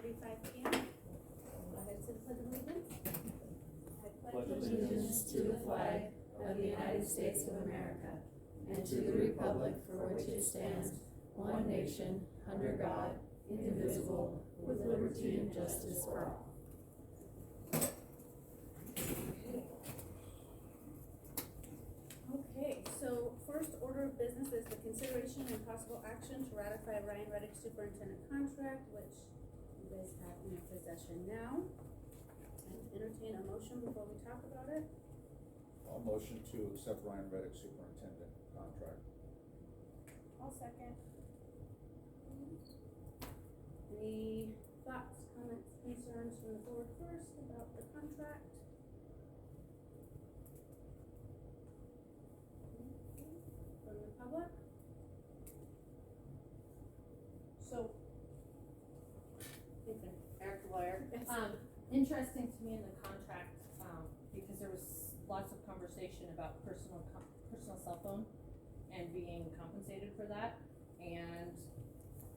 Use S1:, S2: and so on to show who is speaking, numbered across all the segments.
S1: 7:45 p.m. Go ahead and say the pledge of allegiance. I
S2: pledge allegiance to the flag of the United States of America and to the republic for which it stands, one nation, under God, indivisible, with liberty and justice for all.
S1: Okay, so first order of business is the consideration and possible action to ratify Ryan Reddick superintendent contract, which you guys have in your possession now. And entertain a motion before we talk about it.
S3: I'll motion to accept Ryan Reddick superintendent contract.
S1: I'll second. Any thoughts, comments, concerns from the board first about the contract? From the public?
S4: So,
S1: Okay.
S4: Eric the lawyer,
S1: Yes.
S4: interesting to me in the contract, because there was lots of conversation about personal cell phone and being compensated for that, and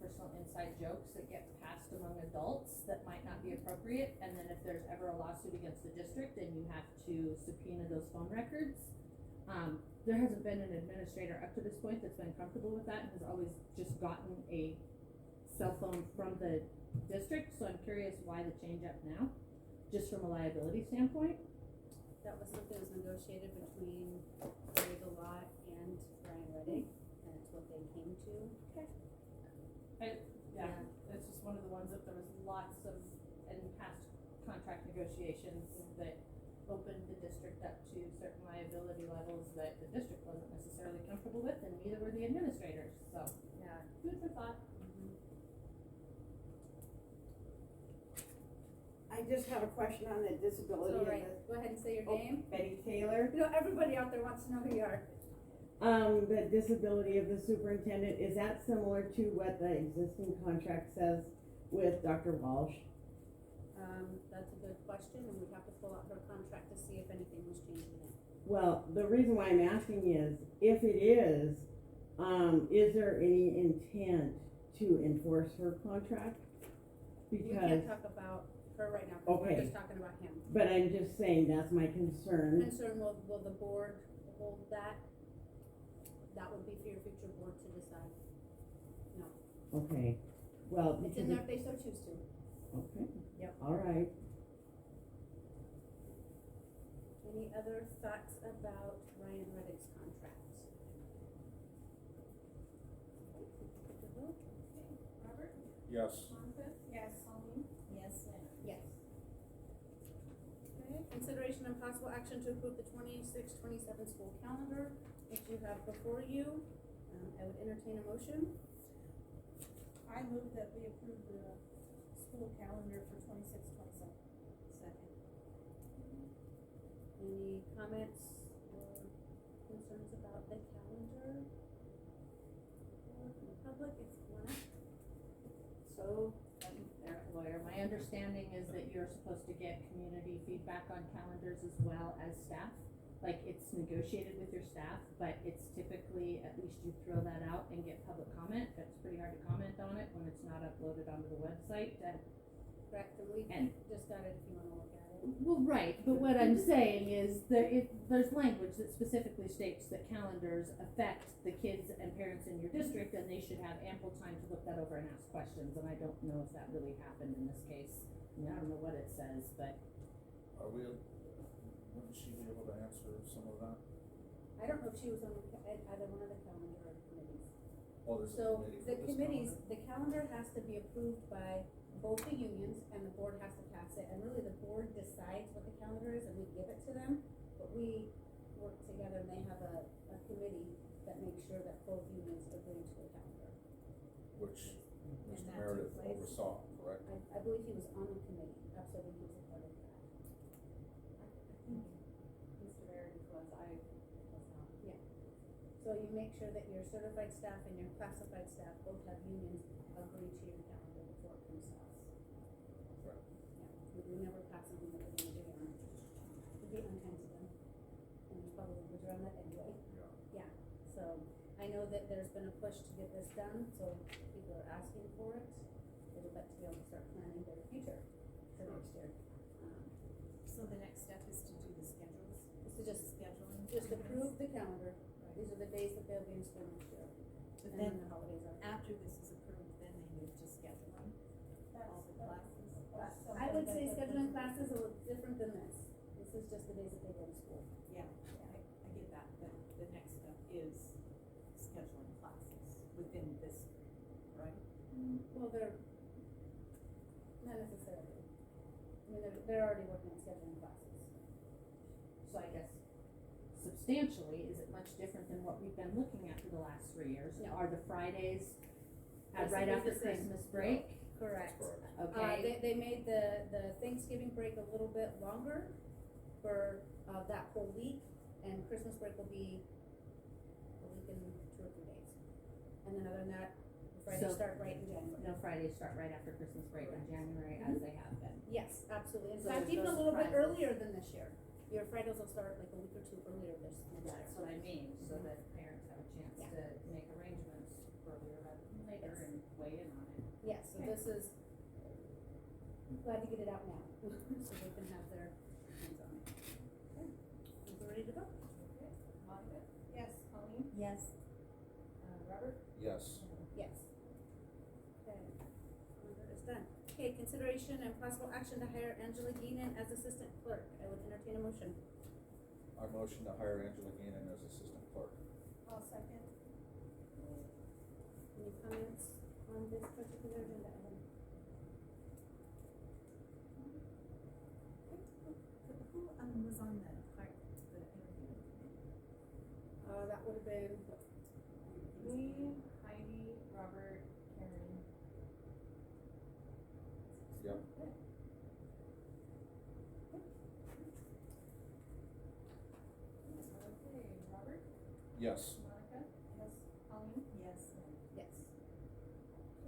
S4: personal inside jokes that get passed among adults that might not be appropriate, and then if there's ever a lawsuit against the district and you have to subpoena those phone records, there hasn't been an administrator up to this point that's been comfortable with that and has always just gotten a cell phone from the district, so I'm curious why the change up now, just from a liability standpoint.
S1: That was something that was negotiated between Larry the Law and Ryan Reddick, and it's what they came to. Okay.
S4: Yeah, it's just one of the ones that there was lots of, in past contract negotiations, that opened the district up to certain liability levels that the district wasn't necessarily comfortable with, and neither were the administrators, so,
S1: Yeah.
S4: food for thought.
S5: I just have a question on the disability.
S1: So,
S5: of
S1: right, go ahead and say your
S5: Oh,
S1: name.
S5: Betty Taylor.
S1: You know, everybody out there wants to know who you are.
S5: The disability of the superintendent, is that similar to what the existing contract says with Dr. Walsh?
S1: That's a good question, and we'd have to pull out her contract to see if anything was changed in it.
S5: Well, the reason why I'm asking is, if it is there any intent to enforce her contract?
S1: We can't
S5: Because,
S1: talk about her right now, because we're
S5: Okay.
S1: just talking about him.
S5: but I'm just saying, that's my concern.
S1: Concern, will the board hold that? That would be for your future board to decide. No,
S5: Okay, well,
S1: it's in there if they so choose to.
S5: Okay.
S1: Yep.
S5: All right.
S1: Any other thoughts about Ryan Reddick's contract?
S4: Robert?
S3: Yes.
S4: Monica?
S1: Yes.
S4: Colleen? Yes.
S1: Yes. Okay, consideration and possible action to approve the 26-27 school calendar, which you have before you. I would entertain a motion.
S6: I move that we approve the school calendar for 26-27.
S1: Second. Any comments or concerns about the calendar? Or from the public, if you wanna?
S4: So, Eric the lawyer, my understanding is that you're supposed to get community feedback on calendars as well as staff. Like, it's negotiated with your staff, but it's typically, at least you throw that out and get public comment. That's pretty hard to comment on it when it's not uploaded onto the website.
S1: Correct, and we
S4: And-
S1: just got it if you wanna look at it.
S4: Well, right, but what I'm saying is that there's language that specifically states that calendars affect the kids and parents in your district, and they should have ample time to look that over and ask questions, and I don't know if that really happened in this case. I mean, I don't know what it says, but
S3: Are we, wouldn't she be able to answer some of that?
S1: I don't know if she was on either one of the calendar committees.
S3: Oh, there's a
S1: So
S3: committee for
S1: the
S3: this
S1: committees,
S3: calendar?
S1: the calendar has to be approved by both the unions and the board has to pass it. And really the board decides what the calendar is and we give it to them. But we work together and they have a committee that makes sure that both unions agree to the calendar.
S3: Which
S6: And
S3: Mr.
S6: that
S3: Meredith
S6: took place.
S3: oversaw, correct?
S1: I believe he was on the committee. Absolutely, he was a part of that.
S4: Mr. Meredith was, I was not.
S1: So you make sure that your certified staff and your classified staff both have unions agree to your calendar before it comes to us.
S3: Right.
S1: Yeah, we never pass something that we're gonna do on, it'd be unkind to them. And there's probably language around that anyway.
S3: Yeah.
S1: So I know that there's been a push to get this done, so people are asking for it. They would like to be able to start planning their for next year.
S6: So the next step is to do the schedules,
S1: Is to just,
S6: scheduling.
S1: just approve the calendar, these are the days that they'll be in school next year,
S6: But
S1: and then
S6: then
S1: the holidays are.
S6: after this is approved, then they move to scheduling all the classes.
S1: I would say scheduling classes a little different than this, this is just the days that they go to school.
S6: Yeah, I get that, but the next step is scheduling classes within this, right?
S1: Well, they're, not necessarily, I mean, they're already working on scheduling classes.
S4: So I guess substantially, is it much different than what we've been looking at for the last 3 years?
S1: No.
S4: Are the Fridays right
S1: Basically
S4: after
S1: the same.
S4: Christmas break?
S1: Correct.
S3: That's correct.
S4: Okay,
S1: They made the Thanksgiving break a little bit longer for, that whole week, and Christmas break will be a week and 2 or 3 days. And then other than that, Fridays
S4: So-
S1: start right in January.
S4: no, Fridays start right after Christmas break in
S1: Correct.
S4: January, as they have been.
S1: Yes, absolutely, in
S4: So
S1: fact,
S4: there's
S1: even a
S4: no
S1: little bit
S4: surprises.
S1: earlier than this year. Your Fridays will start like a week or 2 earlier this year.
S4: That's what I mean, so that parents have a chance
S1: Yeah.
S4: to make arrangements earlier rather than later
S1: Yes.
S4: and weigh in on it.
S1: Yes, so
S4: Okay.
S1: this is, glad to get it out now, so they can have their hands on it. Okay, is it ready to go?
S4: Okay, Monica,
S6: Yes.
S4: Colleen,
S6: Yes.
S4: Robert?
S3: Yes.
S1: Yes. Okay, calendar is done. Okay, consideration and possible action to hire Angela Geenan as assistant clerk. I would entertain a motion.
S3: I motion to hire Angela Geenan as assistant clerk.
S6: I'll second.
S1: Any comments on this particular agenda item?
S6: Who, was on the interview?
S1: That would have been,
S4: Me, Heidi, Robert, Karen.
S3: Yep.
S4: Okay, Robert,
S3: Yes.
S4: Monica? Yes. Colleen?
S6: Yes.
S1: yes.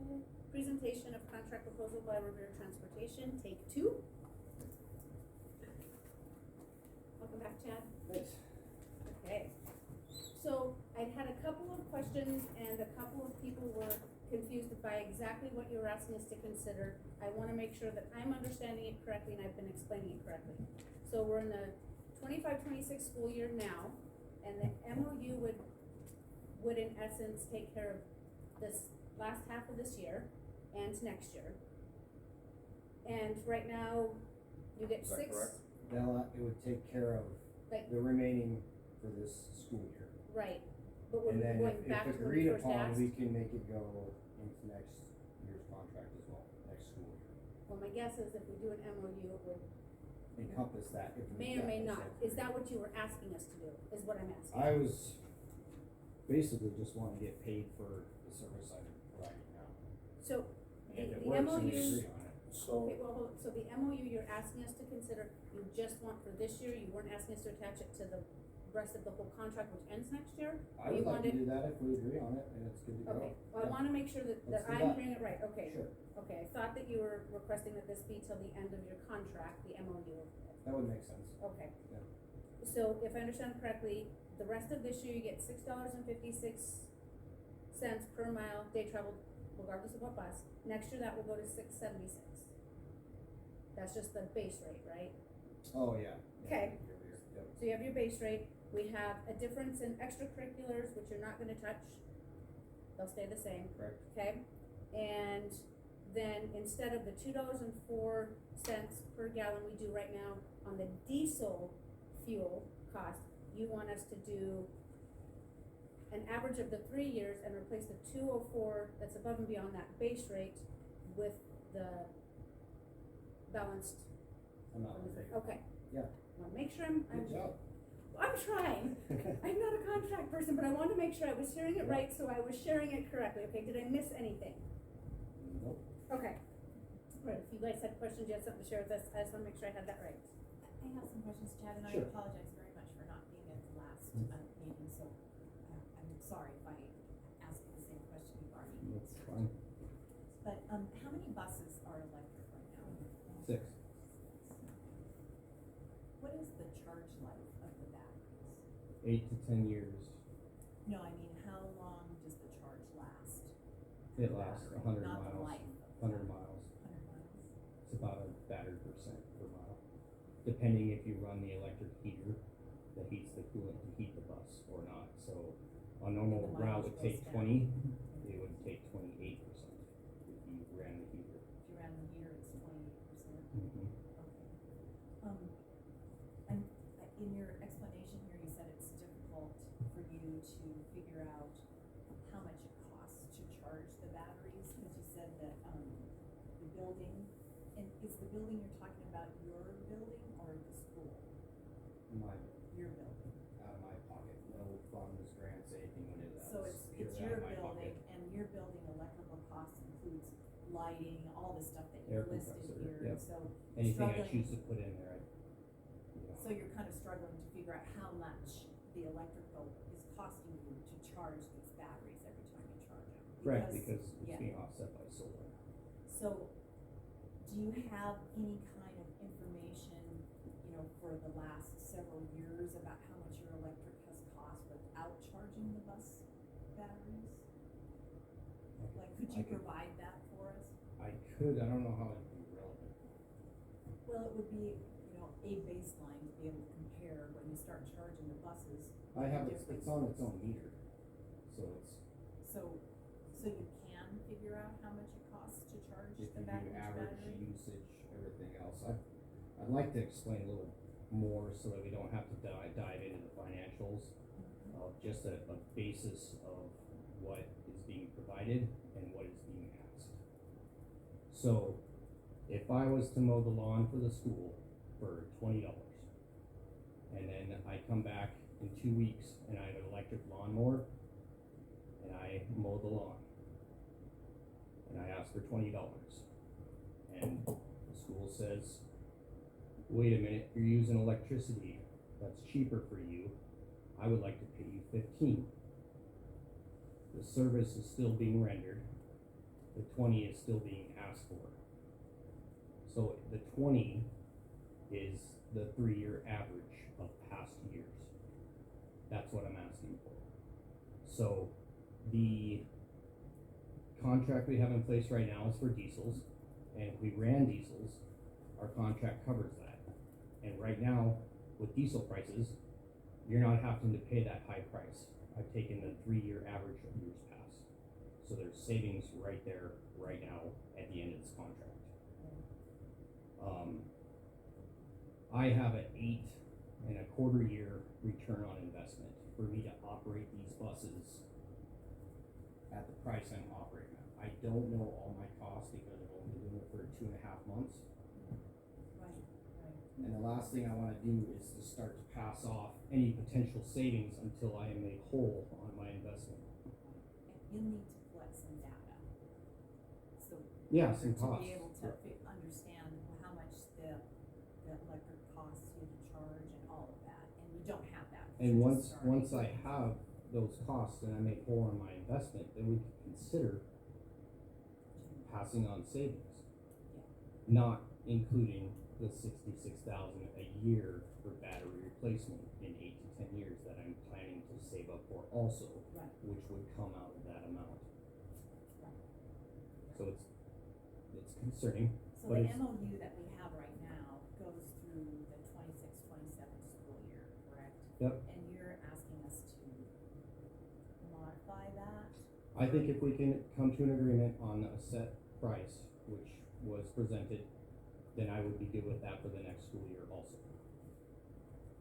S1: Okay, presentation of contract proposal by Revere Transportation, take 2. Welcome back, Chad.
S7: Thanks.
S1: Okay, so I'd had a couple of questions and a couple of people were confused by exactly what you were asking us to consider. I wanna make sure that I'm understanding it correctly and I've been explaining it correctly. So we're in the 25-26 school year now, and the MOU would in essence take care of this last half of this year and next year. And right now, you get
S3: Is that
S1: 6,
S3: correct?
S7: Bella, it would take care of
S1: Like-
S7: the remaining for this school year.
S1: right, but we're
S7: And then
S1: going back to
S7: if
S1: when we
S7: agreed
S1: first
S7: upon,
S1: asked.
S7: we can make it go into next year's contract as well, next school year.
S1: Well, my guess is if we do an MOU, it would
S7: Encompass that if we.
S1: may or may
S7: yeah,
S1: not.
S7: exactly.
S1: Is that what you were asking us to do, is what I'm asking?
S7: I was basically just wanting to get paid for the service I'm providing now.
S1: So,
S7: And if it
S1: the
S7: works, then we
S1: MOU
S7: agree on it.
S3: So,
S1: okay, well, hold, so the MOU you're asking us to consider, you just want for this year, you weren't asking us to attach it to the rest of the whole contract which ends next year?
S7: I
S1: You
S7: would like to
S1: wanted-
S7: do that if we agree on it and it's good to go.
S1: Okay, well, I
S7: Yeah.
S1: wanna make sure that
S7: Let's do
S1: I'm
S7: that.
S1: hearing it right, okay.
S7: Sure,
S1: Okay, I thought that you were requesting that this be till the end of your contract, the MOU.
S7: that would make sense.
S1: Okay.
S7: Yeah.
S1: So if I understand correctly, the rest of this year you get $6.56 per mile day traveled, regardless of what bus. Next year that will go to $6.76. That's just the base rate, right?
S7: Oh, yeah. Yeah,
S1: Okay.
S7: year-over-year, yep.
S1: So you have your base rate, we have a difference in extracurriculars, which you're not gonna touch. They'll stay the same,
S7: Correct.
S1: okay? And then instead of the $2.04 per gallon we do right now on the diesel fuel cost, you want us to do an average of the 3 years and replace the 204 that's above and beyond that base rate with the balanced.
S7: Amount of favor.
S1: Okay.
S7: Yeah.
S1: Wanna make sure I'm
S7: Good job.
S1: I'm trying. I'm not a contract person, but I wanted to make sure I was hearing it right, so I was sharing it correctly. Okay, did I miss anything?
S7: Nope.
S1: Okay. Right, if you guys had questions, you had something to share with us, I just wanna make sure I had that right.
S8: I have some questions, Chad, and I
S7: Sure.
S8: apologize very much for not being at the last meeting, so I'm sorry if I ask the same question you've already
S7: That's
S8: answered.
S7: fine.
S8: But, how many buses are electric right now?
S7: 6.
S8: What is the charge life of the batteries?
S7: 8 to 10 years.
S8: No, I mean, how long does the charge last?
S7: It lasts
S8: Battery,
S7: 100
S8: not the
S7: miles.
S8: life.
S7: 100 miles.
S8: 100 miles?
S7: It's about a battery per depending if you run the electric heater that heats the coolant to heat the bus or not. So a normal
S8: the
S7: route
S8: mileage
S7: would take
S8: goes
S7: 20, it would take 28% if you ran the heater.
S8: If you ran the heater, it's 28%.
S7: Mm-hmm.
S8: Okay. And in your explanation here, you said it's difficult for you to figure out how much it costs to charge the batteries, because you said that, the building, and is the building you're talking about your building or the school? Your building.
S7: Out of my pocket, no funds, grants, anything into that.
S8: So it's
S7: purely
S8: your
S7: out of my
S8: building,
S7: pocket.
S8: and your building electrical costs includes lighting, all the stuff that
S7: Air
S8: you listed
S7: compressor,
S8: here,
S7: yep.
S8: so.
S7: Anything I
S8: struggling-
S7: choose to put in there,
S8: So you're kind of struggling to figure out how much the electrical is costing you to charge these batteries every time you charge them.
S7: right, because it's
S8: yeah.
S7: being offset by solar.
S8: So, do you have any kind of information, for the last several years about how much your electric has cost without charging the bus batteries? Like, could you
S7: I could-
S8: provide that for us?
S7: I could, I don't know how it'd be relevant.
S8: Well, it would be, a baseline to be able to compare when you start charging the buses.
S7: I have,
S8: the
S7: it's on its own meter, so it's,
S8: So you can figure out how much it costs to charge
S7: if
S8: the
S7: you do
S8: battery?
S7: average usage, everything else, I'd like to explain a little more so that we don't have to dive into the financials of just a basis of what is being provided and what is being asked. So, if I was to mow the lawn for the school for $20, and then I come back in 2 weeks and I have an electric lawnmower, and I mow the lawn, and I ask for $20, and the school says, wait a minute, you're using electricity, that's cheaper for you, I would like to pay you 15. The service is still being rendered, the 20 is still being asked for. So the 20 is the 3-year average of past years. That's what I'm asking for. So the contract we have in place right now is for diesels, and if we ran diesels, our contract covers that. And right now, with diesel prices, you're not having to pay that high price. I've taken the 3-year average of years past. So there's savings right there, right now, at the end of this contract. I have an 8.25 year return on investment for me to operate these buses at the price I'm operating at. I don't know all my costs because I've only been doing it for 2.5 months.
S8: Right.
S7: And the last thing I wanna do is to start to pass off any potential savings until I am made whole on my investment.
S8: And you'll need to collect some data. So.
S7: Yeah, some
S8: To
S7: costs.
S8: be able to understand how much the electric costs you to charge and all of that, and you don't have that.
S7: And
S8: You're just
S7: once
S8: starting.
S7: I have those costs and I make whole on my investment, then we can consider passing on savings.
S8: Yeah.
S7: Not including the $66,000 a year for battery replacement in 8 to 10 years that I'm planning to save up for also,
S8: Right.
S7: which would come out of that amount.
S8: Right.
S7: So it's concerning,
S8: So
S7: but
S8: the
S7: it's,
S8: MOU that we have right now goes through the 26-27 school year, correct?
S7: Yep.
S8: And you're asking us to modify that?
S7: I think if we can come to an agreement on a set price, which was presented, then I would be good with that for the next school year also.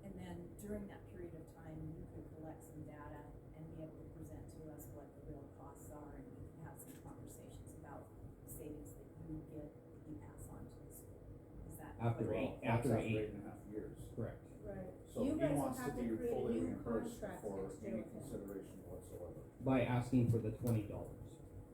S8: And then during that period of time, you could collect some data and be able to present to us what the real costs are, and we can have some conversations about savings that you get, that you pass on to the school. Is that?
S7: After
S8: what-
S7: eight.
S3: Well,
S7: After
S3: that's
S7: 8.5
S3: years.
S7: Correct.
S1: Right.
S3: So
S1: You
S3: he
S1: guys will
S3: wants to
S1: have to
S3: be
S1: create a
S3: fully
S1: new
S3: reimbursed
S1: contract
S3: for
S1: next year
S3: any
S1: with him.
S3: consideration whatsoever.
S7: By asking for the $20,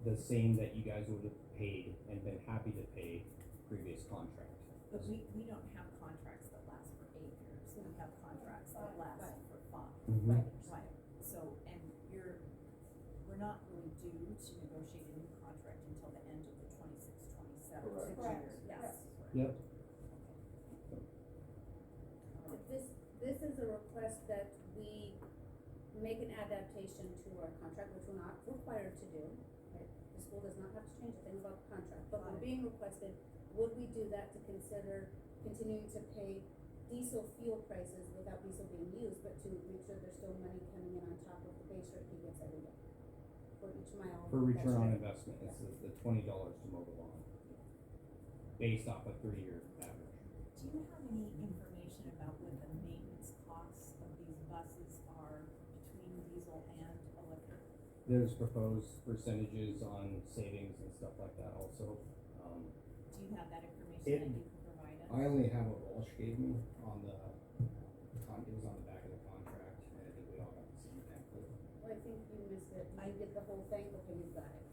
S7: the same that you guys would have paid and been happy to pay previous contract.
S8: But we don't have contracts that last for 8 years, we have contracts that last
S1: Right.
S8: for 5.
S7: Mhm.
S8: Right, so, and we're not really due to negotiate a new contract until the end of the 26-27
S3: Correct.
S8: school
S1: Correct.
S8: year, yes.
S7: Yep.
S1: This is a request that we make an adaptation to our contract, which we're not required to do, right? The school does not have to change a thing about the contract, but we're being requested, would we do that to consider continuing to pay diesel fuel prices without diesel being used, but to make sure there's still money coming in on top of the base rate he gets every day for each mile.
S7: For return
S1: that's
S7: on
S1: driven.
S7: investment, it's the $20 to mow the lawn, based off a 3-year average.
S8: Do you have any information about what the maintenance costs of these buses are between diesel and electric?
S7: There's proposed percentages on savings and stuff like that also.
S8: Do you have that information
S7: It-
S8: that you can provide us?
S7: I only have what Walsh gave me on the, it was on the back of the contract, and I think we all got the same pamphlet.
S1: Well, I think you missed it, I get the whole thing, okay, you've got it.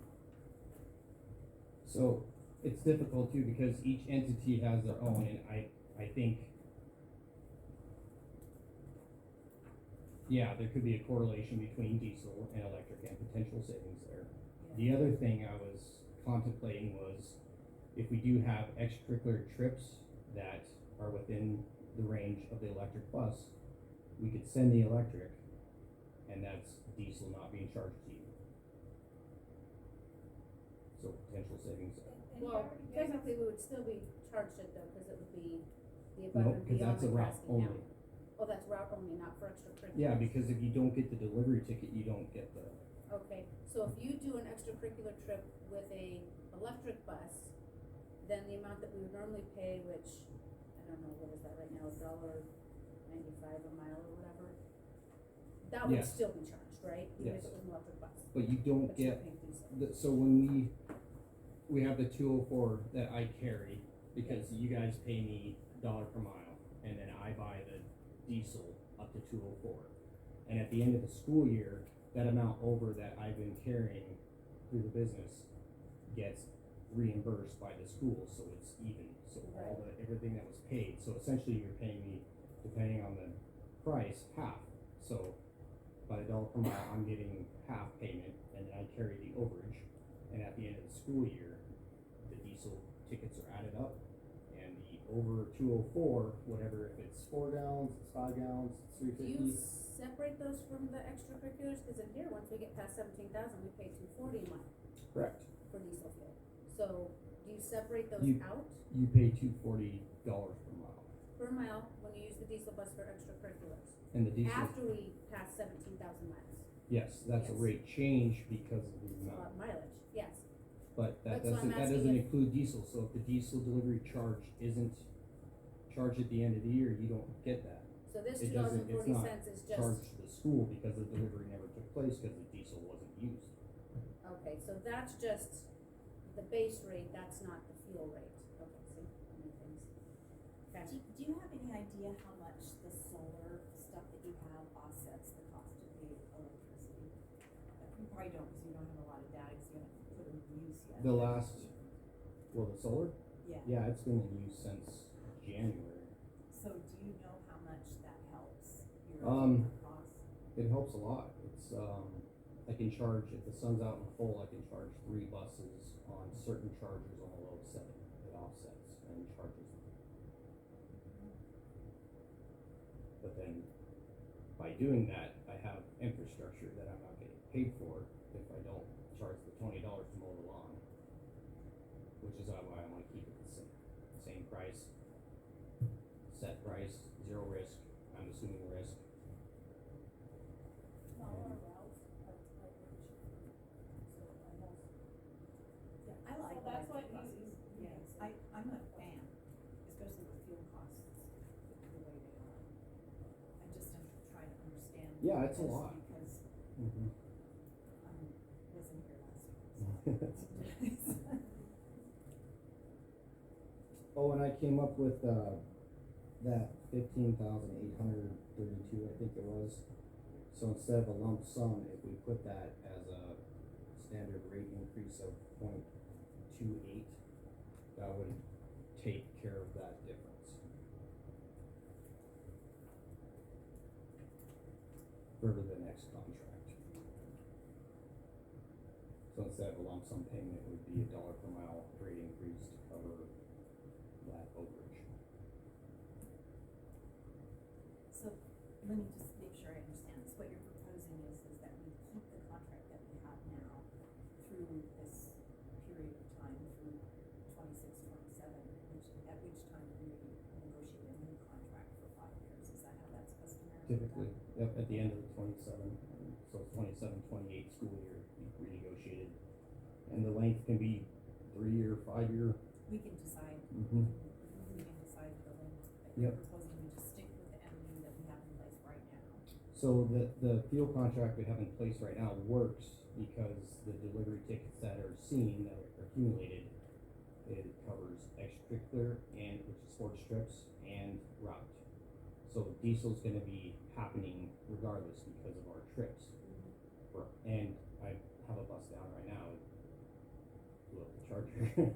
S7: So, it's difficult too, because each entity has their own, and I think, yeah, there could be a correlation between diesel and electric and potential savings there. The other thing I was contemplating was, if we do have extracurricular trips that are within the range of the electric bus, we could send the electric, and that's diesel not being charged to you. So potential savings there.
S1: Well, technically, we would still be charged it though, cause it would be the
S7: No,
S1: above and
S7: cause
S1: beyond
S7: that's a
S1: that we're
S7: route
S1: asking now.
S7: only.
S1: Oh, that's route only, not for extracurriculars?
S7: Yeah, because if you don't get the delivery ticket, you don't get the,
S1: Okay, so if you do an extracurricular trip with a electric bus, then the amount that we would normally pay, which, I don't know, what is that right now, $1.95 a mile or whatever? That would
S7: Yes.
S1: still be charged, right? Even if
S7: Yes.
S1: it was an electric bus,
S7: but you don't
S1: but you're
S7: get
S1: paying diesel.
S7: so when we have the 204 that I carry, because you guys pay me $1 per mile, and then I buy the diesel up to 204. And at the end of the school year, that amount over that I've been carrying through the business gets reimbursed by the school, so it's even. So all the, everything that was paid, so essentially you're paying me, depending on the price, half. So by $1 per mile, I'm getting half payment, and then I carry the overage. And at the end of the school year, the diesel tickets are added up, and the over 204, whatever, if it's 4 gallons, it's 5 gallons, it's
S1: Do you
S7: 350.
S1: separate those from the extracurriculars? Cause in here, once we get past 17,000, we pay $240 a mile
S7: Correct.
S1: for diesel fuel. So, do you separate those
S7: You-
S1: out
S7: You pay $240 per mile,
S1: per mile when you use the diesel bus for extracurriculars?
S7: and the diesel.
S1: After we pass 17,000 miles,
S7: Yes, that's a
S1: Yes.
S7: rate change because of the amount.
S1: mileage, yes.
S7: But that
S1: That's why I'm
S7: doesn't,
S1: asking if-
S7: include diesel, so if the diesel delivery charge isn't charged at the end of the year, you don't get that.
S1: So this
S7: It
S1: two dollars
S7: doesn't,
S1: and
S7: it's
S1: 40
S7: not
S1: cents is just,
S7: charged to the school because the delivery never took place because the diesel wasn't used.
S1: okay, so that's just the base rate, that's not the fuel rate. Okay, see, many things. Okay,
S8: Do you have any idea how much the solar stuff that you have offsets the cost of the electricity? You probably don't, cause you don't have a lot of data, cause you haven't put them in use yet.
S7: The last, well, the solar?
S8: Yeah,
S7: Yeah, it's been in use since January.
S8: so do you know how much that helps your costs?
S7: It helps a lot. It's, I can charge, if the sun's out and full, I can charge 3 buses on certain chargers on a load setting. It offsets and charges them. But then, by doing that, I have infrastructure that I'm not getting paid for if I don't charge the $20 to mow the lawn. Which is why I wanna keep it the same price. Set price, 0 risk, I'm assuming risk.
S8: Yeah, I like
S4: So that's what
S8: electric
S4: you-
S8: buses. Yes, I'm a fan, especially with fuel costs the way they are. I just am trying to understand.
S7: Yeah, it's a
S8: this
S7: lot.
S8: Because
S7: Mm-hmm.
S8: wasn't here last year, so.
S7: Oh, and I came up with, that 15,832, I think it was. So instead of a lump sum, if we put that as a standard rate increase of 0.28, that would take care of that difference. For the next contract. So instead of a lump sum payment, it would be $1 per mile rate increase to cover that overage.
S8: So, let me just make sure I understand this, what you're proposing is that we keep the contract that we have now through this period of time, through 26, 27, at which time we negotiate a new contract for
S7: 27, so it's 27-28 school year renegotiated. And the length can be 3-year, 5-year.
S8: We can decide,
S7: Mm-hmm.
S8: we can decide the length, but
S7: Yep.
S8: you're proposing we just stick with the MOU that we have in place right now.
S7: So the fuel contract we have in place right now works because the delivery tickets that are seen, that are accumulated, it covers extracurricular and, which is sports trips, and route. So diesel's gonna be happening regardless because of our trips. And I have a bus down right now, it blew up the charger.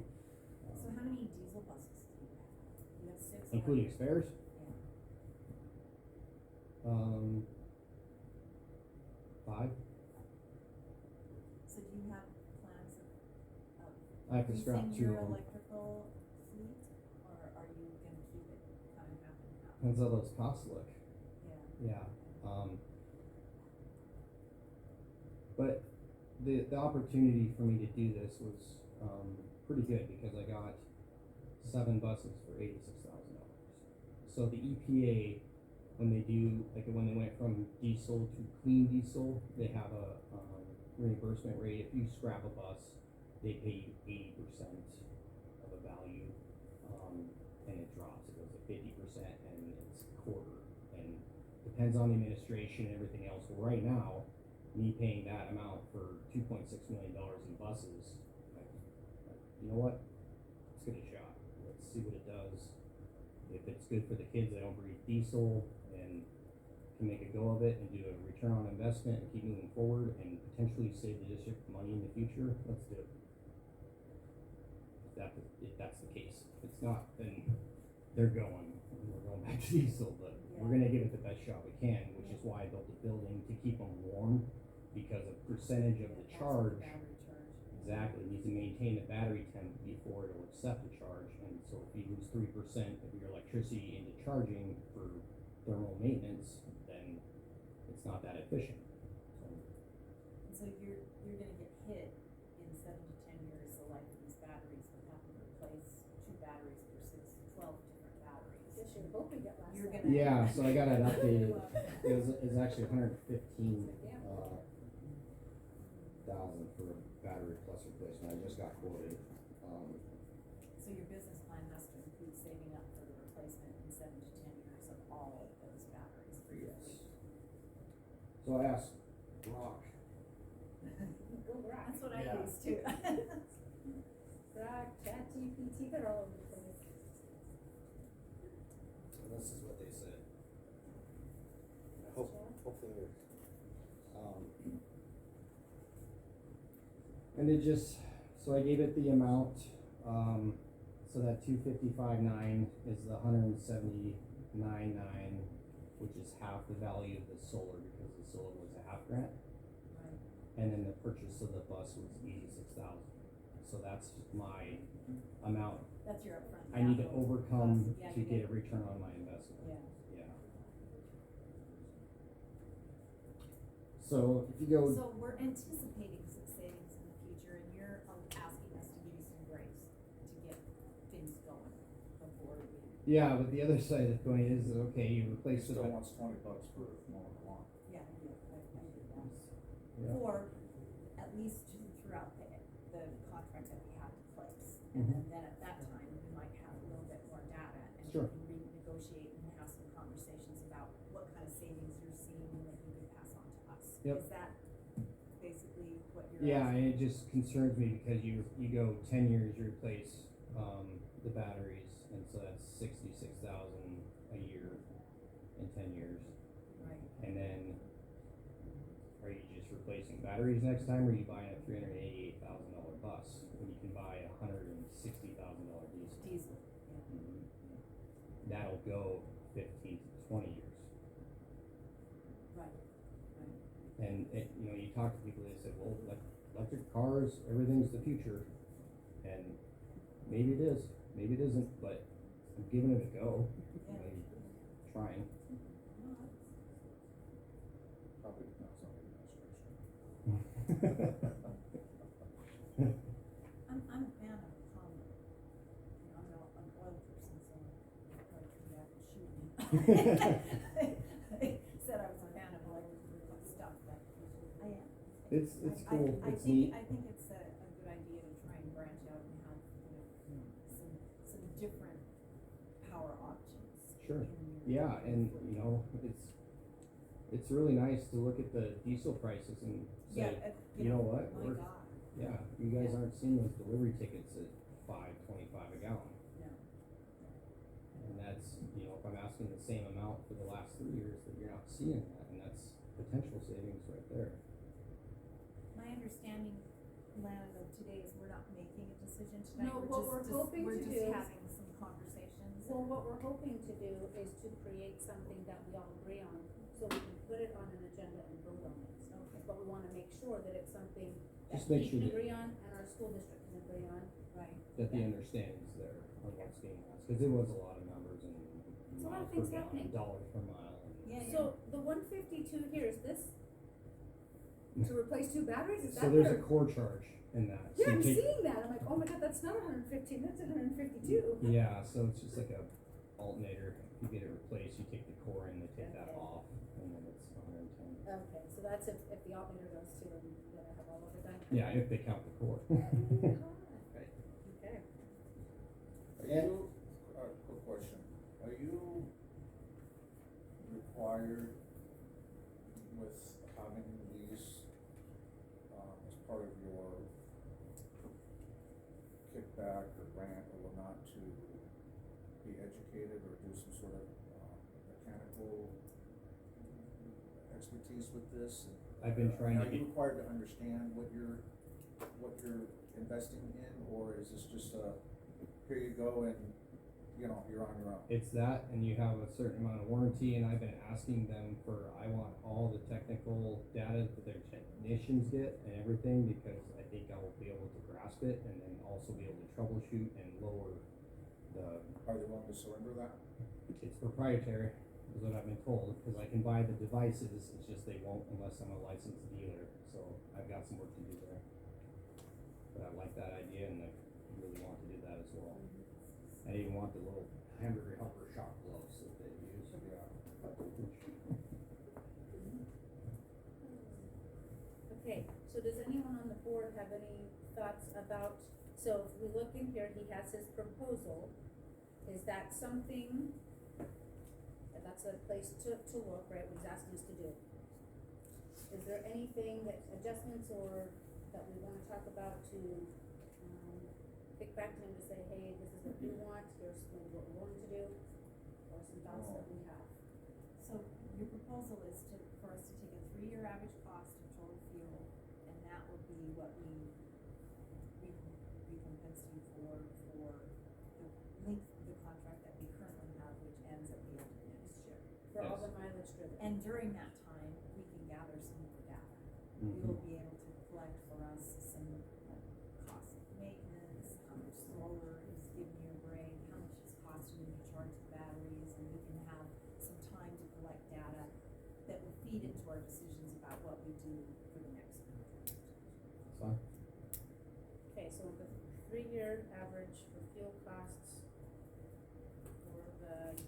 S8: So how many diesel buses do you have? You have 6 already?
S7: Including spares?
S8: Yeah.
S7: 5.
S8: So do you have plans of
S7: I have to scrap
S8: increasing
S7: 2
S8: your
S7: of them.
S8: electrical fleet, or are you gonna keep it kind of half and half?
S7: Depends how those costs look.
S8: Yeah.
S7: Yeah, but the opportunity for me to do this was, pretty good because I got 7 buses for $86,000. So the EPA, when they do, like when they went from diesel to clean diesel, they have a, reimbursement rate. If you scrap a bus, they pay you 80% of the value, and it drops, it goes to 50% and it's a quarter, and depends on the administration and everything else. But right now, me paying that amount for $2.6 million in buses, you know what? Let's give it a shot. Let's see what it does. If it's good for the kids, they don't breathe diesel and can make a go of it and do a return on investment and keep moving forward and potentially save the district money in the future, let's do it. If that's the case. If it's not, then we're going back to diesel, but we're gonna give it the best shot we can, which is why I built a building to keep them warm, because a percentage of the charge,
S8: Battery charge.
S7: exactly, needs to maintain the battery temp before it'll accept the charge. And so if you lose 3% of your electricity into charging for thermal maintenance, then it's not that efficient.
S8: And so you're gonna get hit in 7 to 10 years, the life of these batteries, with having to replace 2 batteries per 12 different batteries.
S1: Just should hope we get last.
S8: You're
S1: time.
S8: gonna-
S7: Yeah, so I got it updated. It was actually 115 thousand for a battery plus replacement. I just got quoted.
S8: So your business plan has to include saving up for the replacement in 7 to 10 years of all of those batteries for your
S7: Yes.
S8: fleet.
S7: So I asked Brock.
S1: Go Grok.
S8: That's what I
S7: Yeah.
S8: use too.
S1: Grok, ChatGPT, they're all over the place.
S7: And this is what they said. Hopefully, and it just, so I gave it the amount, so that 255.9 is the 179.9, which is half the value of the solar, because the solar was a half grant.
S8: Right.
S7: And then the purchase of the bus was 86,000. So that's my amount
S8: That's your upfront.
S7: I need to
S8: capital
S7: overcome
S8: cost. Yeah,
S7: to
S8: you
S7: get a return on my investment.
S8: Yeah.
S7: Yeah. So if you go,
S8: So we're anticipating some savings in the future, and you're asking us to give you some grace to get things going before we.
S7: yeah, but the other side of the coin is, okay, you
S3: He
S7: replace
S3: still
S7: it.
S3: wants $20 for mowing the lawn.
S8: Yeah, I get that.
S7: Yeah.
S8: Or at least throughout the contract that we have in place. And
S7: Mhm.
S8: then at that time, we might have a little bit more data, and
S7: Sure.
S8: we can renegotiate and have some conversations about what kind of savings you're seeing that you could pass on to us.
S7: Yep.
S8: Is that basically what you're
S7: Yeah,
S8: asking?
S7: and it just concerns me because you go 10 years, you replace, the batteries, and so that's 66,000 a year in 10 years.
S8: Right.
S7: And then, are you just replacing batteries next time, or are you buying a $388,000 bus when you can buy a $160,000 diesel?
S8: Diesel, yeah.
S7: Mhm. That'll go 15 to 20 years.
S8: Right, right.
S7: And you talk to people, they say, well, electric cars, everything's the future. And maybe it is, maybe it isn't, but I'm giving it a go.
S8: Yeah.
S7: I'm trying.
S8: Well,
S3: Probably depends on the administration.
S8: I'm a fan of common, I'm an oil person, so I'll probably come back and shoot me. I said I was a fan of electric vehicles.
S7: It's cool,
S8: I
S7: it's neat.
S8: think it's a good idea to try and branch out and have, some different power options.
S7: Sure.
S8: in your-
S7: Yeah, and you know, it's really nice to look at the diesel prices and
S8: Yeah,
S7: say, you know what,
S8: my
S7: we're,
S8: God,
S7: yeah, you guys aren't seeing those delivery tickets at $5.25 a gallon.
S8: no.
S7: And that's, you know, if I'm asking the same amount for the last 3 years, that you're not seeing that, and that's potential savings right there.
S8: My understanding, Lana, of today is we're not making a decision tonight,
S1: No, what we're hoping
S8: we're
S1: to
S8: just
S1: do-
S8: having some conversations.
S1: Well, what we're hoping to do is to create something that we all agree on, so we can put it on an agenda and vote on it.
S8: Okay.
S1: But we wanna make sure that it's something that
S7: Just make
S1: we
S7: sure
S1: can
S7: that-
S1: agree on and our school district can agree on.
S8: Right.
S7: That the understanding's there on what's being asked, cause it was a lot of numbers and
S1: It's a lot of
S7: miles per
S1: things
S7: gallon,
S1: happening.
S7: dollars per mile.
S8: Yeah, yeah.
S1: So the 152 here, is this to replace 2 batteries, is
S7: So
S1: that
S7: there's
S1: their?
S7: a core charge in that. So
S1: Yeah,
S7: you
S1: I'm
S7: take-
S1: seeing that, I'm like, oh my god, that's not 115, that's 152.
S7: Yeah, so it's just like a alternator. If you get it replaced, you take the core in, they take that
S1: Okay.
S7: off, and then it's 110.
S1: Okay, so that's if the alternator goes too, and you gotta have all of it done.
S7: Yeah, if they count the core.
S1: Okay. Okay.
S3: Are you, quick question, are you required with having these, as part of your kickback or grant or whatnot to be educated or do some sort of, mechanical expertise with this?
S7: I've been trying to
S3: Are you
S7: get,
S3: required to understand what you're investing in, or is this just a, here you go and, you know, you're on your own?
S7: it's that, and you have a certain amount of warranty, and I've been asking them for, I want all the technical data that their technicians get and everything, because I think I will be able to grasp it, and then also be able to troubleshoot and lower the,
S3: Are they willing to surrender that?
S7: it's proprietary, is what I've been told, because I can buy the devices, it's just they won't unless I'm a licensed dealer, so I've got some work to do there. But I like that idea, and I really want to do that as well. I even want the little hamburger helper shop gloves that they use.
S1: Okay, so does anyone on the board have any thoughts about, so if we look in here, he has his proposal, is that something, that's a place to look, right, what he's asking us to do? Is there anything that, adjustments or that we wanna talk about to, kick back to him to say, hey, this is what we want, here's maybe what we're going to do, or some thoughts that we have?
S8: So your proposal is for us to take a 3-year average cost of total fuel, and that would be what we recompense you for the length of the contract that we currently have, which ends at the end of next year.
S1: For all
S7: Yes.
S1: the mileage driven?
S8: And during that time, we can gather some more data. We will be able to collect for us some cost of maintenance, how much solar is giving you a break, how much it's costing you to charge the batteries, and we can have some time to collect data that will feed into our decisions about what we do for the next contract.
S7: Fine.
S1: Okay, so the 3-year average for fuel costs for the.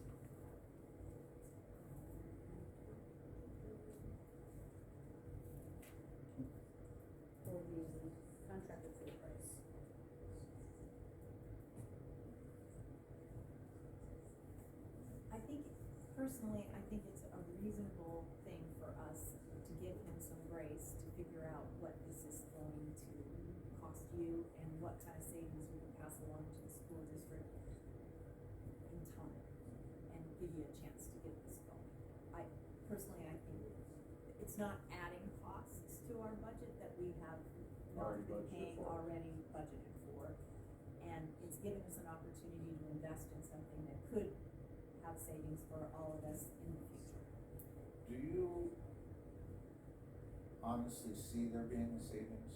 S1: For the contracted fuel price.
S8: I think, personally, I think it's a reasonable thing for us to give him some grace to figure out what this is going to cost you and what kind of savings we can pass along to the school district in time, and give you a chance to get this going. Personally, I think it's not adding costs to our budget that we have not
S3: Already
S8: been
S3: budgeted
S8: paying,
S3: for.
S8: already budgeted for. And it's giving us an opportunity to invest in something that could have savings for all of us in the future.
S3: Do you honestly see there being a savings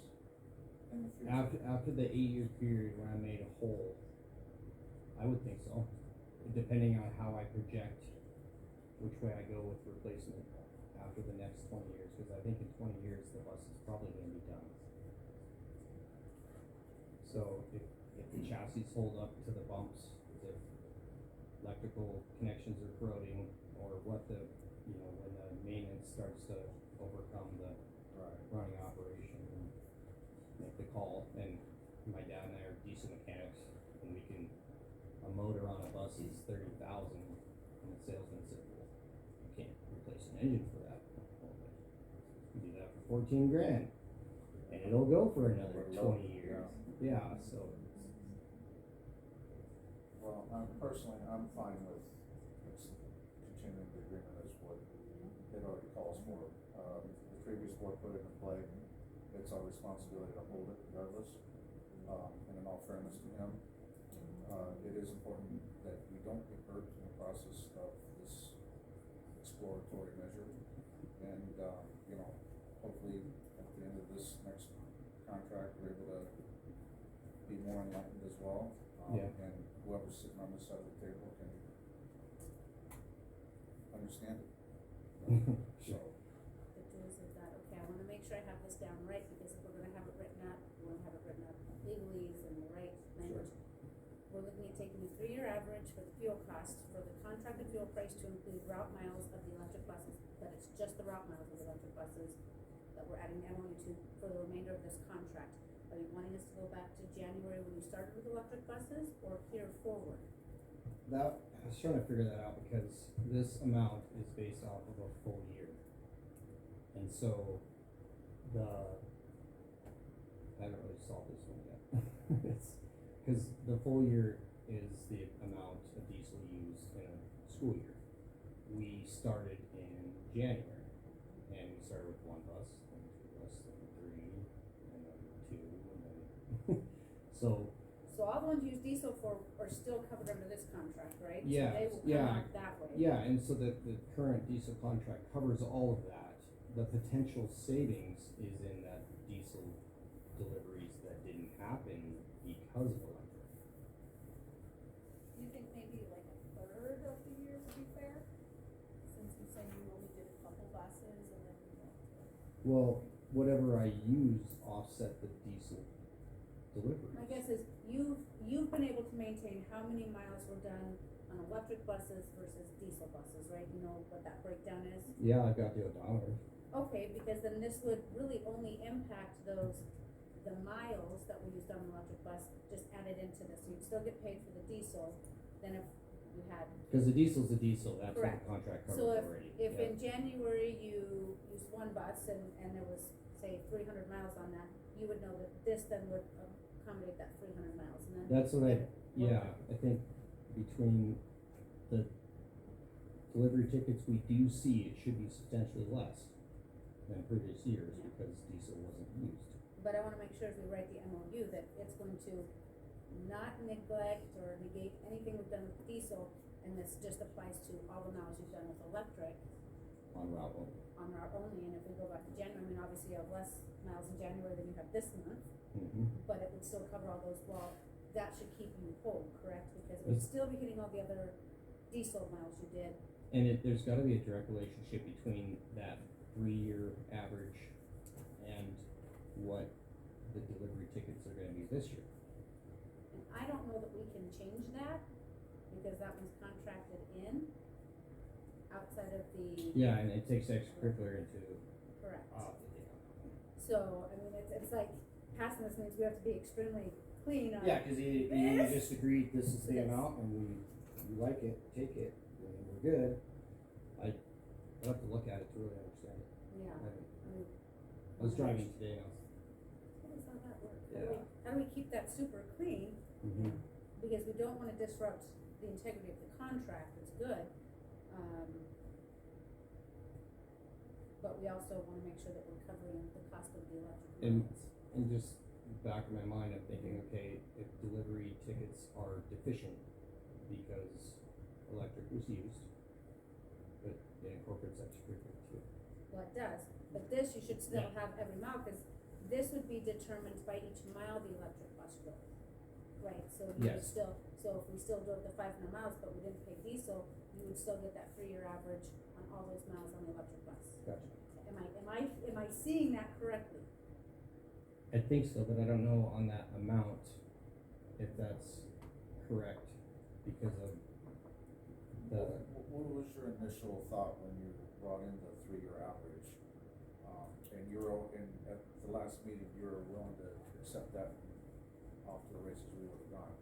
S3: in the future?
S7: After the 8-year period where I made a hole, I would think so, depending on how I project which way I go with replacement after the next 20 years, because I think in 20 years the bus is probably gonna be done. So if the chassis hold up to the bumps, if electrical connections are corroding, or what the, you know, when the maintenance starts to overcome the
S3: Right.
S7: running operation and make the call. And my dad and I are diesel mechanics, and a motor on a bus is 30,000, and the salesman said, well, you can't replace an engine for that. Well, you do that for 14 grand, and it'll go for another 20 years. Yeah, so
S3: Well, I'm fine with continuing the agreement as what it already calls for. The previous board put it in play, it's our responsibility to hold it regardless. And in all fairness to him, it is important that we don't get hurt in the process of this exploratory measure. And, hopefully at the end of this next contract, we're able to be more enlightened as well.
S7: Yeah.
S3: And whoever's sitting on this side of the table can understand it. So,
S1: The joys of that, okay, I wanna make sure I have this down right, because if we're gonna have it written up, we wanna have it written up legalese and the right language. We're looking at taking the 3-year average for the fuel cost for the contracted fuel price to include route miles of the electric buses, but it's just the route miles of the electric buses that we're adding MOU to for the remainder of this contract. Are you wanting us to go back to January when you started with electric buses, or here forward?
S7: that, I was trying to figure that out because this amount is based off of a full year. And so I haven't really solved this one yet. It's, cause the full year is the amount of diesel used in a school year. We started in January, and we started with 1 bus, then 2 bus, then 3, and then 2, and then, so,
S1: So all the ones you use diesel for are still covered under this contract, right?
S7: Yeah,
S1: So they will
S7: yeah.
S1: come out that way.
S7: yeah, and so the current diesel contract covers all of that. The potential savings is in that diesel deliveries that didn't happen because of electric.
S8: Do you think maybe like a third of the year would be fair? Since you say you only did a couple buses and then you went to.
S7: Well, whatever I use offset the diesel deliveries.
S1: My guess is you've been able to maintain how many miles were done on electric buses versus diesel buses, right? You know what that breakdown is?
S7: Yeah, I've got the odometer.
S1: Okay, because then this would really only impact the miles that we used on the electric bus, just added into this. So you'd still get paid for the diesel than if you had.
S7: Cause the diesel's the diesel, that's what
S1: Correct.
S7: the contract covers
S1: So
S7: already.
S1: if
S7: Yeah.
S1: in January you used 1 bus and there was, say, 300 miles on that, you would know that this then would accommodate that 300 miles, and then.
S7: That's what
S1: Okay.
S7: I think between the delivery tickets we do see, it should be substantially less than previous years
S1: Yeah.
S7: because diesel wasn't used.
S1: But I wanna make sure as we write the MOU that it's going to not neglect or negate anything we've done with diesel, and this just applies to all the miles you've done with electric
S7: On route one.
S1: on route only, and if we go back to January, I mean, obviously you have less miles in January than you have this month, but it would still cover all those, well, that should keep you whole, correct? Because it would
S7: Yes.
S1: still be hitting all the other diesel miles you did.
S7: And there's gotta be a direct relationship between that 3-year average and what the delivery tickets are gonna be this year.
S1: And I don't know that we can change that, because that one's contracted in, outside of the.
S7: Yeah, and it takes extracurricular into,
S1: Correct.
S7: uh,
S1: So, I mean, it's like, passing this means we have to be extremely clean on.
S7: yeah, cause you
S1: This?
S7: just agreed this is the
S1: Yes.
S7: amount and you like it, take it, and we're good. I'll have to look at it to really understand it.
S1: Yeah, I mean.
S7: I was driving today and I was,
S1: How does all that work?
S7: Yeah.
S1: How do we keep that super clean? Because we don't wanna disrupt the integrity of the contract, it's good. But we also wanna make sure that we're covering the cost of the electric
S7: And-
S1: miles.
S7: and just back of my mind, I'm thinking, okay, if delivery tickets are deficient because electric was used, but it incorporates extracurricular too.
S1: Well, it does, but this you should still
S7: Yeah.
S1: have every mile, cause this would be determined by each mile the electric bus drove. Right, so you would
S7: Yes.
S1: still, so if we still drove the 500 miles, but we didn't pay diesel, you would still get that 3-year average on all those miles on the electric bus.
S7: Gotcha.
S1: Am I seeing that correctly?
S7: I think so, but I don't know on that amount if that's correct because of the,
S3: What was your initial thought when you brought in the 3-year average? and at the last meeting, you were willing to accept that off to the races we would've gone.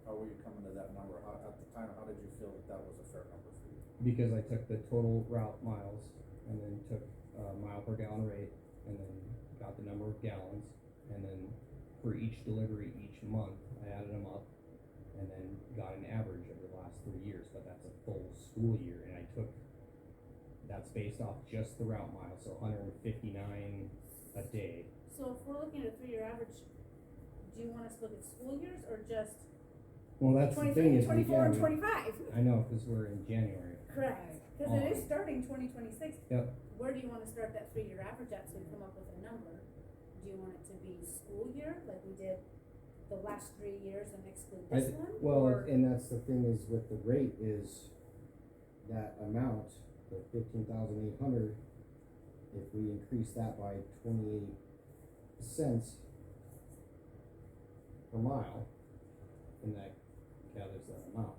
S3: How were you coming to that number? At the time, how did you feel that was a fair number for you?
S7: Because I took the total route miles and then took mile per gallon rate and then got the number of gallons, and then for each delivery each month, I added them up and then got an average of the last 3 years, but that's a full school year, and that's based off just the route miles, so 159 a day.
S1: So if we're looking at a 3-year average, do you want us to look at school years or just
S7: Well, that's the thing
S1: 23,
S7: is,
S1: 24, and 25?
S7: I know, cause we're in January.
S1: Correct, cause it is starting 2026.
S7: Yep.
S1: Where do you wanna start that 3-year average at, so we come up with a number? Do you want it to be school year, like we did the last 3 years and exclude this one?
S7: Well,
S1: Or-
S7: and that's the thing is with the rate is that amount, the 15,800, if we increase that by 28 cents per mile, then that gathers that amount.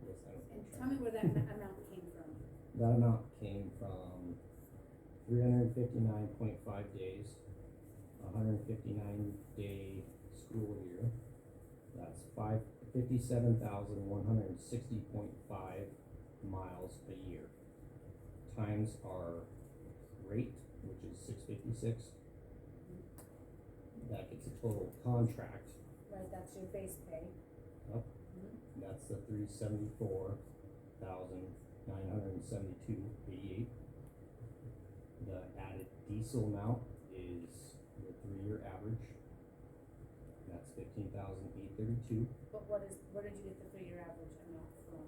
S7: Yes, I don't
S1: And
S7: think
S1: tell me where that amount came from.
S7: that amount came from 359.5 days, 159-day school year. That's 57,160.5 miles a year. Times our rate, which is 656. That gets a total contract.
S1: Right, that's your base pay.
S7: That's the 374,972.88. The added diesel amount is the 3-year average. That's 15,832.
S1: But where did you get the 3-year average amount from?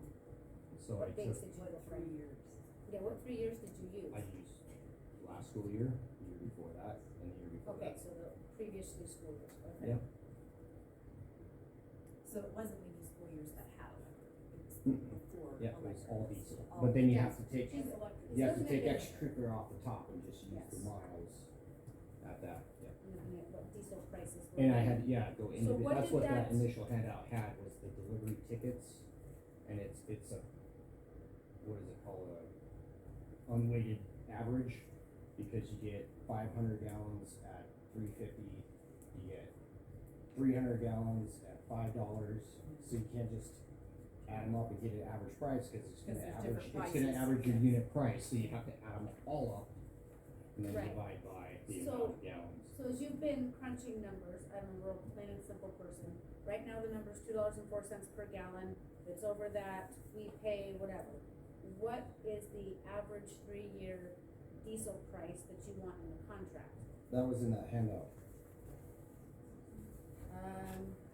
S7: So I
S1: What base
S7: took,
S1: did you go from?
S8: 3 years?
S1: Yeah, what 3 years did you use?
S7: I used last school year, the year before that, and the year before
S1: Okay,
S7: that.
S1: so the previous 2 school years, okay.
S7: Yep.
S8: So it wasn't when you school years that had electric, it was
S7: Mm-mm.
S8: before
S7: Yeah, it was all
S8: electric.
S7: diesel,
S8: All
S7: but then you
S1: Yeah.
S7: have to take,
S8: Just electric.
S7: you have to
S1: Doesn't
S7: take
S1: make it-
S7: extracurricular off the top and just use the
S1: Yes.
S7: miles at that, yeah.
S1: And looking at what diesel prices were.
S7: And I had, go
S1: So
S7: into,
S1: what
S7: that's
S1: did
S7: what that
S1: that-
S7: initial handout had, was the delivery tickets, and it's a, what is it called, unweighted average, because you get 500 gallons at $3.50, you get 300 gallons at $5, so you can't just add them up and get an average price, cause it's gonna
S8: there's
S7: average,
S8: different
S7: it's gonna
S8: prices.
S7: average your unit price, so you have to add them all up, and then
S1: Right.
S7: divide by the
S1: So-
S7: amount of gallons.
S1: So as you've been crunching numbers, I'm a real plain and simple person. Right now, the number's $2.04 per gallon. If it's over that, we pay whatever. What is the average 3-year diesel price that you want in the contract?
S7: That was in that handout.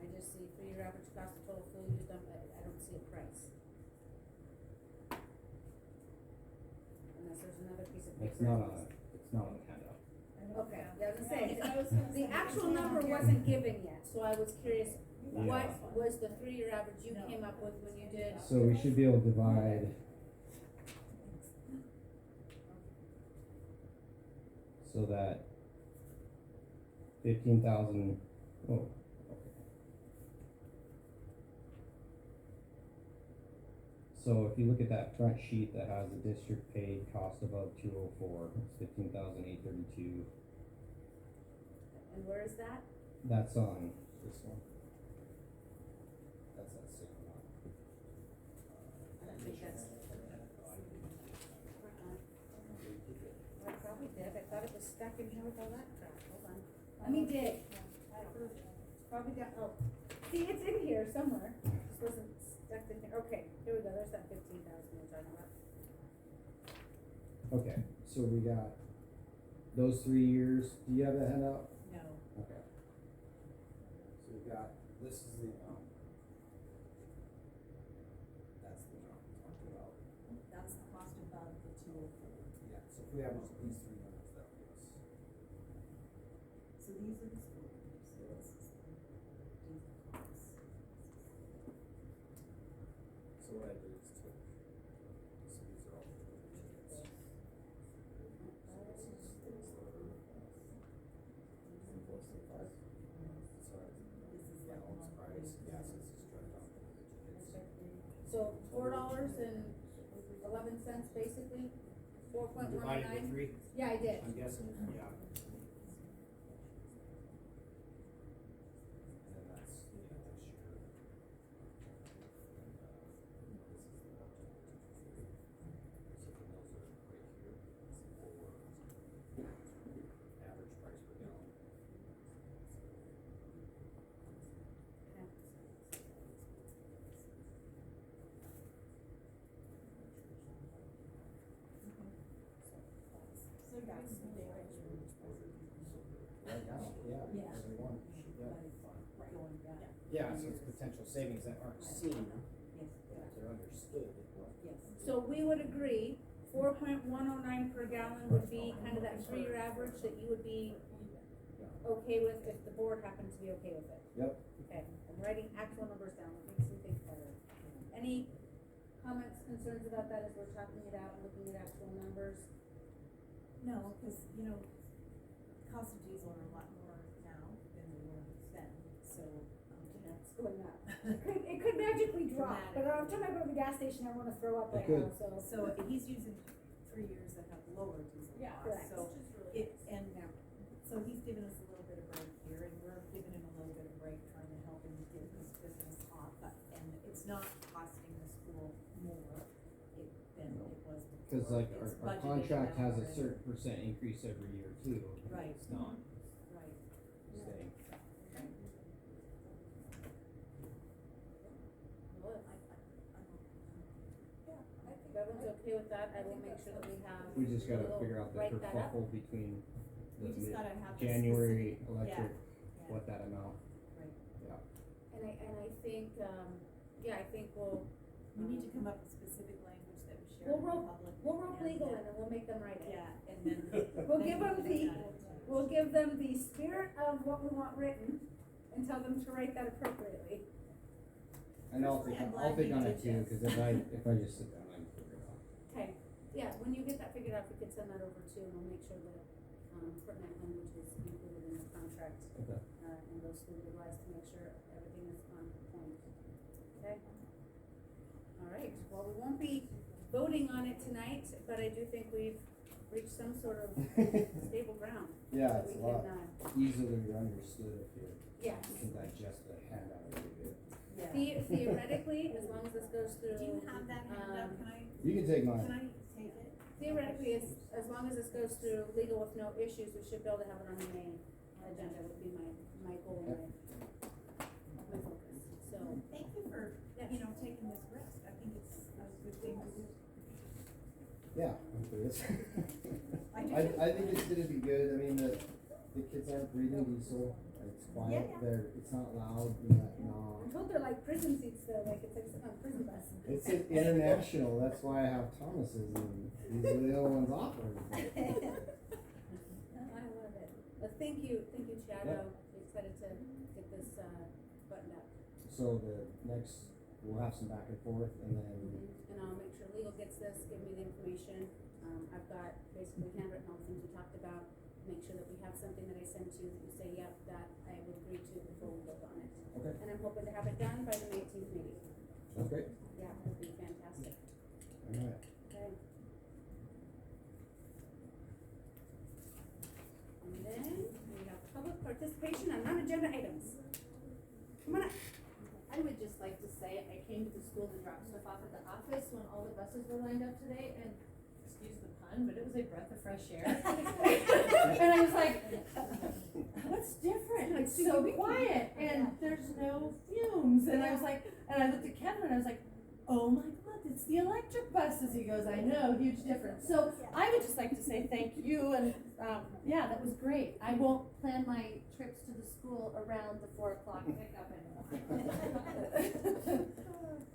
S1: I just see 3-year average cost of total fuel used on, I don't see a price. Unless there's another piece of paper.
S7: It's not on the handout.
S1: Okay, yeah, I was gonna say, the actual number wasn't given yet, so I was curious, what was the 3-year average you came up with when you did?
S7: So we should be able to divide. So that 15,000, okay. So if you look at that front sheet that has the district paid cost above 204, it's 15,832.
S1: And where is that?
S7: That's on this one. That's that same amount.
S1: I don't think that's. I probably did, I thought it was stuck in here with all that crap, hold on. Let me dig. It's probably down, oh, see, it's in here somewhere, this wasn't stuck in here, okay, here we go, there's that 15,000 we're talking about.
S7: Okay, so we got those 3 years. Do you have that handout?
S8: No,
S7: Okay. So we've got, this is the amount. That's the amount we're talking about.
S8: that's the cost above the 204.
S7: Yeah, so if we have these 3 numbers, that would give us.
S8: So these are the school years, so this is the diesel costs.
S7: So what I did is took, so these are all the tickets. So this is invoice the price. Sorry.
S8: This is
S7: Yeah,
S8: like
S7: all this price,
S8: monthly.
S7: yeah, so this is charged off the tickets.
S1: So $4 and 11 cents basically, 4.109.
S7: Divided by 3,
S1: Yeah, I did.
S7: I'm guessing, yeah. And then that's, yeah, that's your. So then those are right here for average price per gallon.
S8: So that's the thing.
S7: Right now, yeah,
S8: Yeah.
S7: everyone, yeah.
S8: Right, going down.
S7: Yeah, so it's potential savings that aren't seen,
S8: Yes,
S7: but they're understood.
S8: yes.
S1: So we would agree, 4.109 per gallon would be kind of that 3-year average that you would be okay with if the board happened to be okay with it.
S7: Yep.
S1: Okay, I'm writing actual numbers down, what makes me think better. Any comments, concerns about that as we're talking it out and looking at actual numbers?
S8: No, cause, you know, cost of diesel are a lot more now than they were then, so,
S1: It's going up. It could magically drop, but every time I go to the gas station, I wanna throw up right
S7: It could.
S1: now, so.
S8: so he's using 3 years that have lower diesel
S1: Yeah,
S8: costs,
S1: correct.
S8: so so he's given us a little bit of break here, and we're giving him a little bit of break, trying to help him get his business off, and it's not costing the school more than it was before.
S7: Cause like
S8: It's
S7: our
S8: budgeted
S7: contract
S8: now
S7: has a
S8: already.
S7: certain percent increase every year too.
S8: Right.
S7: It's not
S8: Right,
S7: staying.
S1: Well, if everyone's okay with that, I will make sure that we have.
S7: We just gotta
S1: we'll
S7: figure out the
S1: write that up.
S7: kerfuffle between the
S8: We just gotta have the
S7: January
S8: specific-
S7: electric,
S8: yeah.
S7: what that amount,
S8: right.
S1: And I think, yeah, I think we'll.
S8: We need to come up with specific language that we share
S1: We'll
S8: with the
S1: rope,
S8: public.
S1: we'll rope
S8: and,
S1: legal in and we'll make them write it.
S8: Yeah, and then.
S1: We'll
S8: then
S1: give
S8: we
S1: them
S8: can
S1: the,
S8: look at it.
S1: we'll give them the spirit of what we want written and tell them to write that appropriately.
S7: and I'll
S8: Personally,
S7: think,
S8: I'm
S7: I'll
S8: glad
S7: think
S8: we
S7: on
S8: did
S7: it too,
S8: this.
S7: cause if I just sit down, I can figure it out.
S1: Okay, yeah, when you get that figured out, we could send that over too, and we'll make sure that, pertinent language is included in the contract.
S7: Okay.
S1: And goes through the list to make sure everything is on point. Okay? All right, well, we won't be voting on it tonight, but I do think we've reached some sort of stable ground.
S7: Yeah,
S1: that
S7: it's
S1: we
S7: a lot
S1: can,
S7: easily understood if
S1: yes.
S7: you can digest the handout a little bit.
S8: Yeah.
S1: Theoretically, as long as this goes through.
S8: Do you have that handout, can I,
S7: You can take mine.
S8: take it?
S1: Theoretically, as long as this goes through legal with no issues, we should be able to have it on the main agenda would be my goal and my focus, so.
S8: Thank you for,
S1: Yes.
S8: you know, taking this risk, I think it's a good thing to do.
S7: Yeah, hopefully it's.
S8: I do too.
S7: I think it's gonna be good, I mean, the kids aren't breathing diesel, it's quiet,
S8: Yeah.
S7: it's not loud, you know,
S1: I'm told they're like prison seats though, like it's like sitting on a prison bus.
S7: It's international, that's why I have Thomas's and these are the other ones offered.
S1: I love it. Thank you, Chad,
S7: Yep.
S1: I'm excited to get this, buttoned up.
S7: So the next, we'll have some back and forth and then,
S1: And I'll make sure legal gets this, give me the information, I've got basically handwritten all the things we talked about. Make sure that we have something that I send to you that you say, yep, that I would agree to before we vote on it.
S7: okay,
S1: And I'm hoping to have it done by the May 18th meeting.
S7: sounds great,
S1: Yeah, that would be fantastic.
S7: alright.
S1: Okay. And then we have public participation on non-agenda items. Come on up.
S2: I would just like to say, I came to the school to drop stuff off at the office when all the buses were lined up today, and excuse the pun, but it was a breath of fresh air. And I was like, what's different? It's so quiet, and there's no fumes, and I was like, and I looked at Kevin and I was like, oh my God, it's the electric buses. He goes, I know, huge difference. So I would just like to say thank you, and, yeah, that was great. I won't plan my trips to the school around the 4 o'clock pickup anymore.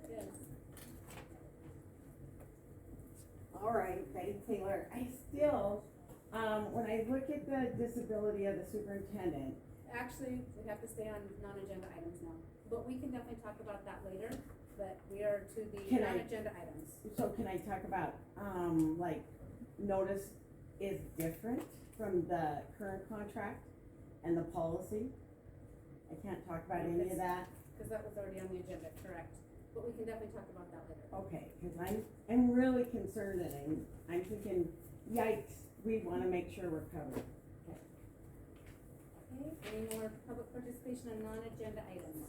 S1: Yes.
S5: All right, Betty Taylor, I still, when I look at the disability of the superintendent,
S1: Actually, we have to stay on non-agenda items now, but we can definitely talk about that later, but we are to the
S5: Can I-
S1: non-agenda items.
S5: so can I talk about, like, notice is different from the current contract and the policy? I can't talk about any of that.
S1: Cause that was already on the agenda, correct? but we can definitely talk about that later.
S5: Okay, cause I'm really concerned and I'm thinking, yikes, we wanna make sure we're covered.
S1: Okay, any more public participation on non-agenda items?